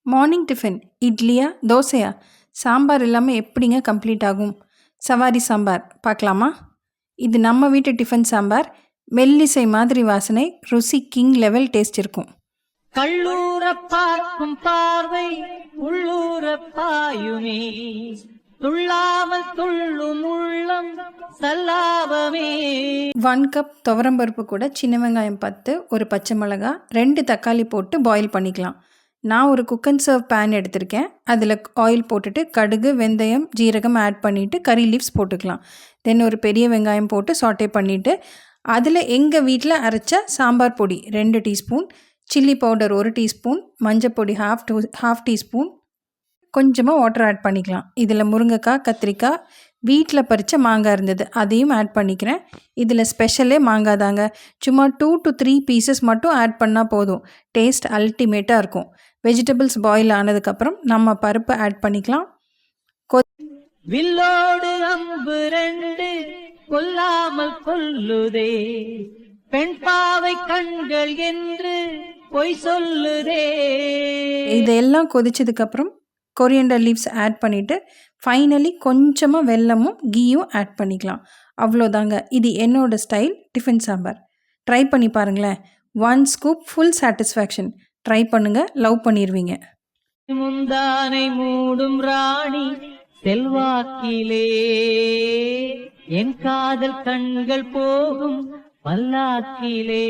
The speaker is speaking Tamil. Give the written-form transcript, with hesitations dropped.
மார்னிங் டிஃபன் இட்லியா தோசையா சாம்பார் இல்லாமல் எப்படிங்க கம்ப்ளீட் ஆகும்? சவாரி சாம்பார் பார்க்கலாமா? இது நம்ம வீட்டு டிஃபன் சாம்பார். மெல்லிசை மாதிரி வாசனை, ருசி கிங் லெவல் டேஸ்ட் இருக்கும். கள்ளூர பார்க்கும் பார்வை உள்ளூர பாயுமே, துள்ளாமல் துள்ளும் உள்ளம் சல்லாபமே. 1 கப் துவரம்பருப்பு கூட சின்ன வெங்காயம் 10, ஒரு பச்சை மிளகா, 2 தக்காளி போட்டு பாயில் பண்ணிக்கலாம். நான் ஒரு குக் அண்ட் சர்வ் பேன் எடுத்திருக்கேன். அதில் ஆயில் போட்டுட்டு கடுகு, வெந்தயம், ஜீரகம் ஆட் பண்ணிவிட்டு கறி லீவ்ஸ் போட்டுக்கலாம். தென் ஒரு பெரிய வெங்காயம் போட்டு சாட்டே பண்ணிவிட்டு அதில் எங்கள் வீட்டில் அரைச்ச சாம்பார் பொடி 2 டீஸ்பூன், சில்லி பவுடர் 1 டீஸ்பூன், மஞ்சப்பொடி ஹாஃப் டீஸ்பூன், கொஞ்சமாக வாட்டர் ஆட் பண்ணிக்கலாம். இதில் முருங்கைக்காய், கத்திரிக்காய், வீட்டில் பறித்த மாங்காய் இருந்தது, அதையும் ஆட் பண்ணிக்கிறேன். இதில் ஸ்பெஷலே மாங்காய் தாங்க. சும்மா 2 to 3 பீசஸ் மட்டும் ஆட் பண்ணால் போதும். டேஸ்ட் அல்டிமேட்டாக இருக்கும். வெஜிடபிள்ஸ் பாயில் ஆனதுக்கப்புறம் நம்ம பருப்பு ஆட் பண்ணிக்கலாம். வில்லோடு அம்பு 2 கொல்லாமல் கொல்லுதே, பெண் பாவை கண்கள் என்று பொய் சொல்லுதே. இதெல்லாம் கொதிச்சதுக்கப்புறம் கொரியண்டர் லீவ்ஸ் ஆட் பண்ணிவிட்டு ஃபைனலி கொஞ்சமாக வெல்லமும் கீயும் ஆட் பண்ணிக்கலாம். அவ்வளோதாங்க. இது என்னோடய ஸ்டைல் டிஃபன் சாம்பார். ட்ரை பண்ணி பாருங்களேன். 1 ஸ்கூப் ஃபுல் சாட்டிஸ்ஃபேக்ஷன். ட்ரை பண்ணுங்கள், லவ் பண்ணிடுவீங்க. முந்தானை மூடும் ராணி செல்வாக்கிலே, என் காதல் கண்கள் போகும் பல்லாக்கிலே.